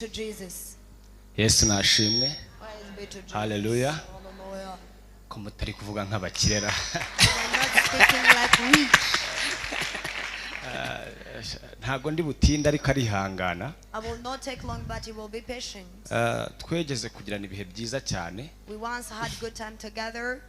To Jesus. Yesu nashimwe. Praise be to Jesus. Hallelujah. Hallelujah. Ko mutari kuvuga nk'abakirera. I'm not speaking like we. Ntago ndi butinda ariko arihangana. I will not take long, but you will be patient. Twegeze kugirana ibihe byiza cyane. We once had good time together.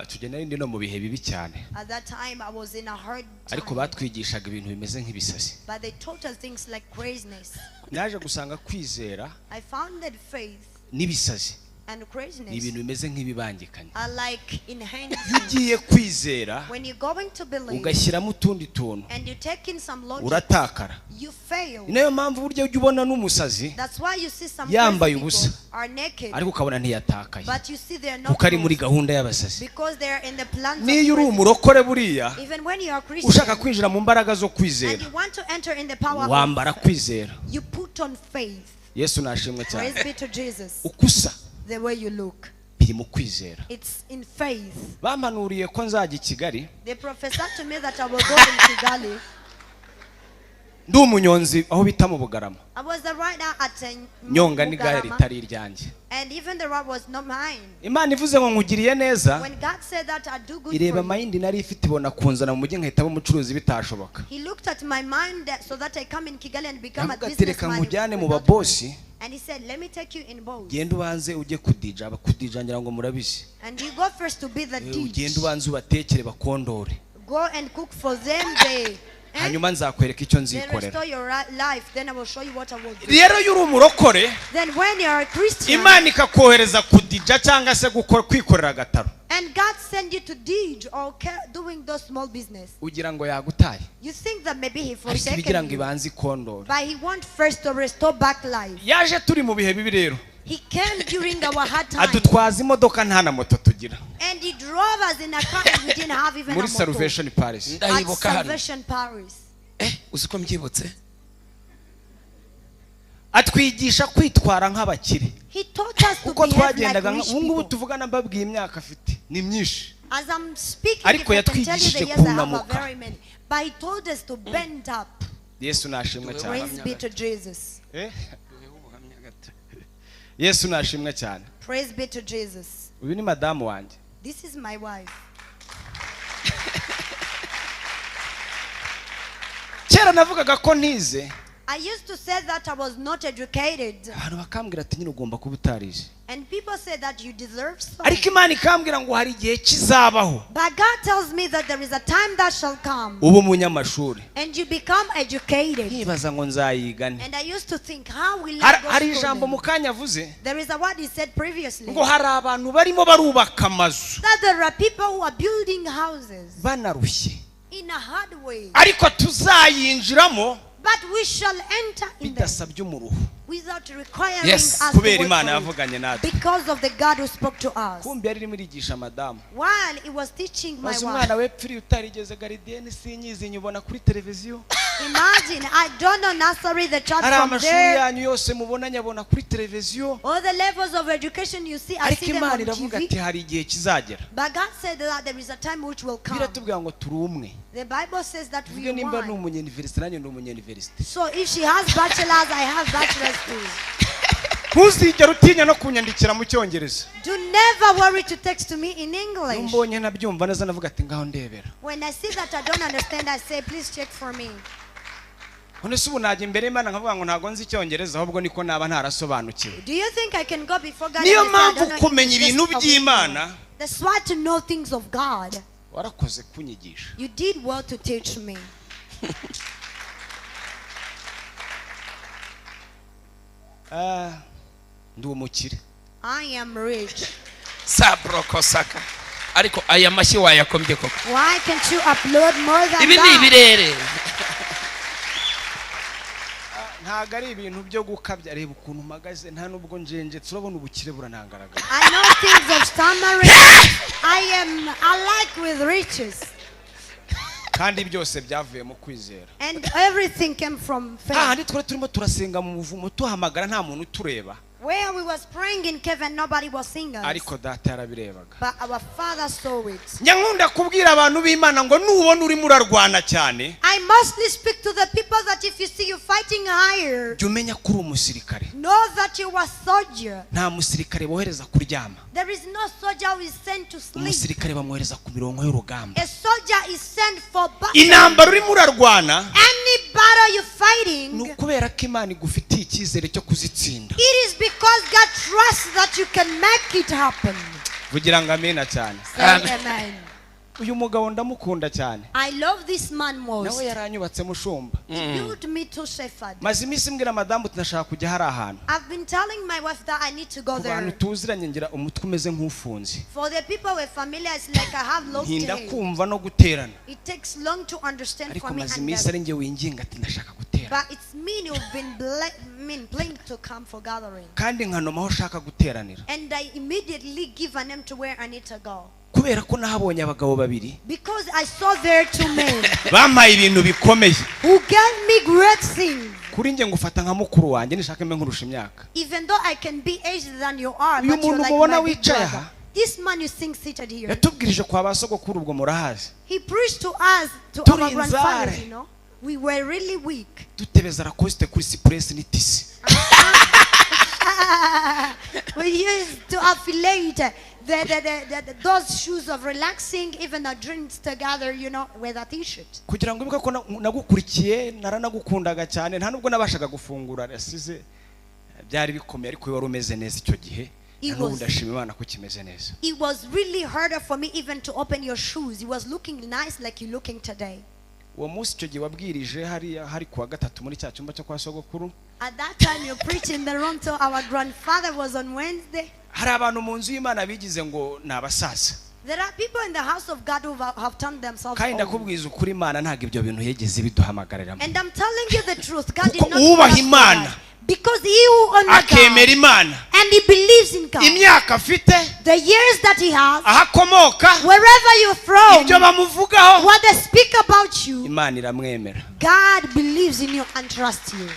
Tugenda ndi no mu bihe bibi cyane. At that time, I was in a hard Ariko time. batwigishaga ibintu bimeze nk'ibisasi. But they taught us things like craziness. Naje gusanga kwizera I found that faith n'ibisasi and ni craziness ibintu bimeze nk'ibibangikanye. are like enhancing. Ugiye kwizera When you're going to believe ugashyiramo utundi tuntu and you take in some logic, uratakara. you fail. Niyo mpamvu buryo ujya ubona n'umusazi That's why you see some yambaye crazy ubusa people are naked, ariko ukabona ntiyatakaye but you see they're not kuko ari muri clothed gahunda y'abasazi. because they're in the plans of Niyo uri crazy. umurokore buriya Even when you are Christian ushaka kwinjira mu mbaraga zo and kwizera you want to enter in the power wambara of kwizera. you put on faith. Yesu nashimwe cyane. Praise be to Jesus. Ukusa The way you look, biri mu kwizera. it's in faith. Bampanuriye ko nzajya i Kigali They prophesied to me that I will go in Kigali. ndi umunyonzi aho bita mu Bugarama. I was the rider at Nyonga n'igare Mugarama, ritari iryanjye. and even the ride was not mine. Imana ivuze ngo nkugiriye neza, When God said that I do good ireba for you, mayindi nari ifite ibona kunzana mu mujyi nkahita umucuruzi bitashoboka. He looked at my mind so that I come in Kigali and become a Navuga ati reka businessman. nkujyane mu without babosi, money. And he said, let me take you in both. genda ubanze ujye kudija. Abakudija ngira ngo murabizi. And you go first to be the DJ. Ugenda ubanze ubatekere bakondore. Go and cook for them. They Hanyuma nzakwereka icyo then nzikorera. restore your life. Then I will show you what I will do. Rero yuri umurokore, Then when you are a Christian Imana ikakohereza kudija cyangwa se kwikorera agataro, and God send you to DJ or doing those small business, ugira ngo yagutaye. you think that maybe He Ariko ibigira forsaken ngo you. ibanze ikondore. But He wants first to restore back life. Yaje turi mu bihe bibi rero. He came during our hard time. Adutwaza imodoka nta na moto tugira. And He drove us in a car and we didn't have even a Muri motor. Salvation Paris. At ndahibuka hano Salvation Paris. uziko mbyibutse Atwigisha kwitwara nk'abakire. He taught us to Uko behave like twagendaga rich ubu ngubu people. tuvugana mbabwiye imyaka afite ni myinshi. As I'm speaking, Ariko if I can tell you yatwigishije the years I have kunamuka. very many. But He told us to bend up. Yesu nashimwe cyane. Praise be to Jesus. Yesu nashimwe cyane. Praise be to Jesus. Uyu ni madamu wanjye. This is my wife. Kera navugaga ko ntize, I used to say that I was not educated. abantu bakambwira ati nyine ugomba kuba utarize. And people say that you deserve so. Ariko Imana ikambwira ngo hari igihe kizabaho But God tells me that there is a time that shall come. ubu umunyamashuri. And you become educated. Nkibaza ngo nzayigane. And I used to think, how will I go Hari to ijambo school? mu kanya avuze There is a word He said previously. ngo hari abantu barimo barubaka amazu That there are people who are building houses banarushye, in a hard way. ariko tuzayinjiramo But we shall enter in them bidasabye umuruho. without requiring Yes, us to Kubera work Imana for it. yavuganye natwe. Because of the God who spoke to us. Kumbi yari irimo irigisha madamu. While He was teaching my Maze wife. umwana we pfiri utarigeze garidiyeni sinyizi nyubona kuri televiziyo. Imagine, I don't know nursery, the child Hari from amashuri there. yanyu yose mubona nyabona kuri televiziyo. All the levels of education you see, I Ariko see them Imana on iravuga TV. ati hari igihe kizagera. But God said that there is a time which will come. Biratubwira ngo turi umwe. The Bible says that we Tuvuge nimba are ni one. umunyuniversite nanjye ndi umunyuniversite. So if she has bachelors, I have bachelors too. Ntuzigera utinya no kunyandikira mu Cyongereza. Do never worry to text to me in English. Mbonye nabyumva neza navuga ati ngaho ndebera. When I see that I don't understand, I say, please check for me. None se ubu najya imbere y'Imana nkavuga ngo ntago nzi Icyongereza ahubwo niko naba ntarasobanukiwe. Do you think I can go before God Niyo and say, I mpamvu don't know kumenya English? ibintu Just by'Imana That's why to know things of God. warakoze kunyigisha. You did well to teach me. Ndi umukire. I am rich. sabrokosaka ariko aya mashyi wayakombye koko Why can't you upload more than ibi ni that? ibirere Ntago ari ibintu byo gukabya. Reba ukuntu mpagaze nta nubwo njenje. Turabona ubukire buranangaragara. I know things of stammering. I like with riches. Kandi byose byavuye mu kwizera. And everything came from faith. Hahandi twari turimo turasenga mu buvumo tuhamagara nta muntu utureba. Where we was praying in cave and nobody was seeing us. ariko data yarabirebaga. But our Father saw it. Nyankunda kubwira abantu b'Imana ngo nubona urimo urarwana cyane. I mostly speak to the people that if you see you fighting higher, jya umenya ko uri umusirikare. know that you are soldier. Nta musirikare bohereza kuryama. There is no soldier who is sent to sleep. Umusirikare bamwohereza ku mirongo y'urugamba. A soldier is sent for battle. Intambara urimo urarwana Any battle you're fighting, ni ukubera ko Imana igufitiye icyizere cyo kuzitsinda. it is because God trusts that you can make it happen. Vugira ngo amena cyane. Say amen. Uyu mugabo ndamukunda cyane. I love this man most. Nawe yaranyubatse mushumba. He built me to shepherd. Maze iminsi mbwira madamu tunashaka kujya hari ahantu. I've been telling my wife that I need to go Ku bantu there. tuziranye ngira umutwe umeze nk'ufunze. For the people we're familiar, it's like I have low Ntinda tail. kumva no guterana. It takes long to understand Ariko for me, maze and iminsi ari njye winginga ati ndashaka gutera. but it's me who've been planning to come for gathering. Kandi nkanoma aho ushaka guteranira. And I immediately give a name to where I need to go. Kubera ko nahabonye abagabo babiri. Because I saw there two men Bampaye ibintu bikomeye. who gave me great things. Kuri njye ngufata nka mukuru wanjye nishaka mbe nkurusha imyaka. Even though I can be aged than you are, Uyu but you're muntu like mubona my big wicaye brother. aha. This man you think seated here, Yatubwirije kwa basogokuru ubwo murahazi. he preached to us, to Turi our grandfathers, inzare. you know. We were really weak. Dutebeza Lacoste kuri Cypress n'itisi. We used to affiliate those shoes of relaxing, even the drinks together, you know, with a t-shirt. Kugira ngo ibuka ko nagukurikiye naranagukundaga cyane nta nubwo nabashaga gufungura yasize byari bikomeye ariko wari umeze neza icyo gihe. N'ubu ndashima Imana ko kimeze neza. It was really harder for me even to open your shoes. It was looking nice like you're looking today. Uwo munsi icyo gihe wabwirije hari kuwa gatatu muri cya cyumba cyo kwa sogokuru. At that time you preached in the room to our grandfather was on Wednesday. Hari abantu mu nzu y'Imana bigize ngo ni abasaza. There are people in the house of God who have turned themselves Kandi old. ndakubwiza ukuri Imana ntabwo ibyo bintu yegeze biduhamagarira. And I'm telling you the truth. God did Kuko not ubaha call us to Imana. that. Because he who honors Akemera God Imana. and he believes in God, Imyaka afite, the years that he has, ahakomoka, wherever you're from, ibyo bamuvugaho, what they speak about you, Imana iramwemera. God believes in you and trusts you.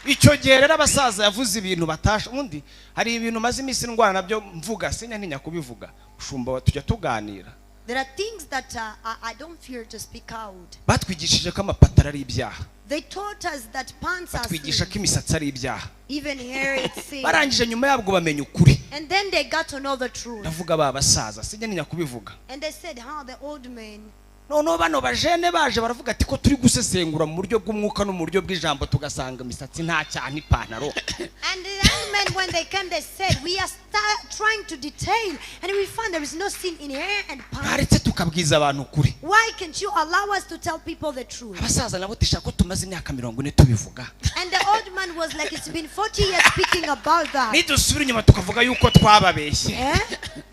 Icyo gihe rero abasaza yavuze ibintu batasha undi hari ibintu maze iminsi ndwana nabyo mvuga sinya ntinya kubivuga ushumba tujya tuganira. There are things that I don't fear to speak out. Batwigishije ko amapatara ari ibyaha. They taught us that pants are Batwigisha ko sin. imisatsi ari ibyaha. Even hair it's sin. Barangije nyuma yabwo bamenya ukuri. And then they got to know the truth. Ndavuga ba basaza sinya ntinya kubivuga. And they said, how the old men, Noneho bano bajene baje baravuga ati ko turi gusesengura mu buryo bw'umwuka no mu buryo bw'ijambo tugasanga imisatsi nta cyane ipantaro. and the young men, when they came, they said, we are trying to detail, and we found there is no sin in hair and pants. Baretse tukabwiza abantu ukuri. Why can't you allow us to tell people the truth? Abasaza nabo tishaka ko tumaze imyaka 40 tubivuga. And the old man was like, it's been 40 years speaking about that. Nidusubira inyuma tukavuga yuko twababeshye. Eh?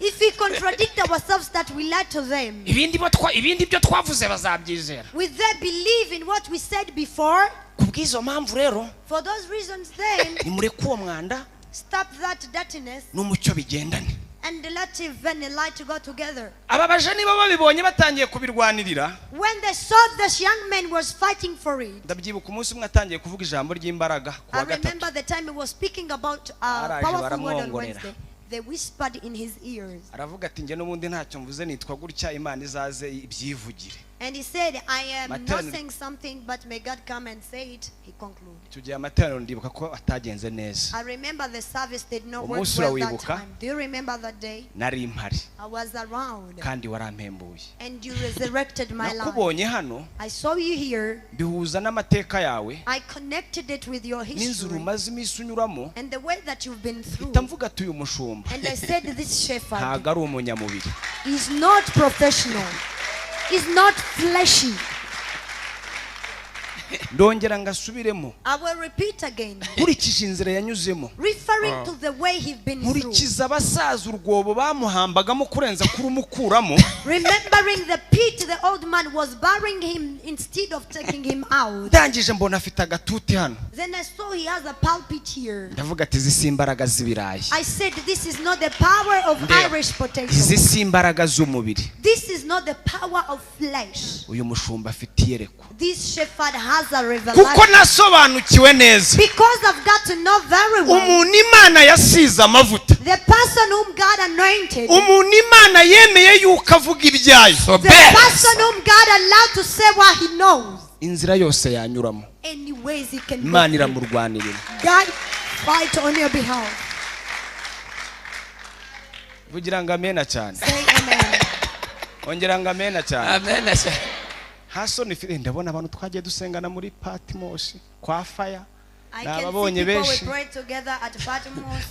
If we contradict ourselves that we lied to them, ibindi byo twavuze bazabyizera. will they believe in what we said before? Kubwizo mpamvu rero For those reasons then, nimureke uwo mwanda stop that dirtiness n'umucyo bigendane. and let even and light to go together. Aba baje nibo babibonye batangiye kubirwanirira. When they saw this young man was fighting for it, Ndabyibuka umunsi umwe atangiye kuvuga ijambo ry'imbaraga I kuwa remember gatatu. the time he was speaking about Araje powerful word on baramwongorera. Wednesday. They whispered in his ears. Aravuga ati nge n'ubundi ntacyo mvuze nitwa gutya Imana izaze ibyivugire. And he said, I am not Maternal. saying something, but may God come and say it. He concluded. Icyo gihe amateraniro ndibuka ko atagenze neza. I remember the service did not work Umunsi well that urawibuka? time. Do you remember that day? Nari mpari I was around. kandi warampembuye. And you resurrected my life. Nakubonye hano I saw you here. bihuza n'amateka yawe I connected it with your n'inzuru history umaze iminsi unyuramo. and the way that you've been through. Mvuga ati uyu mushumba And I said, this shepherd ntago ari umunyamubiri. is not professional. Is not fleshy. Ndongera ngasubiremo I will repeat again. nkurikije inzira yanyuzemo. Referring to the way he's been through. Nkurikiza abasaza urwobo bamuhambagamo kurenza kurumukuramo. Remembering the pit the old man was burying him instead of taking him out. ndangije mbona afite agatuti hano Then I saw he has a pulpit here. ndavuga ati izi si imbaraga z'ibirayi I said, this is not the power of Irish potato. izi si imbaraga z'umubiri This is not the power of flesh. uyu mushumba afite iyerekwa This shepherd has a kuko revelation. nasobanukiwe neza Because I've got to know very well. umuntu imana yasize amavuta The person whom God anointed. umuntu imana yemeye yuko avuga ibyayo So The best. person whom God allowed to say what he knows. inzira yose yanyuramo Any ways he can go imana through. iramurwanirira God fight on your behalf. vugira ngo amena cyane Say amen. ongera ngo amena cyane Amen. hasoni ndabona abantu twagiye dusengana muri Patmos kwa fire I can see nababonye people we benshi pray together at Patmos.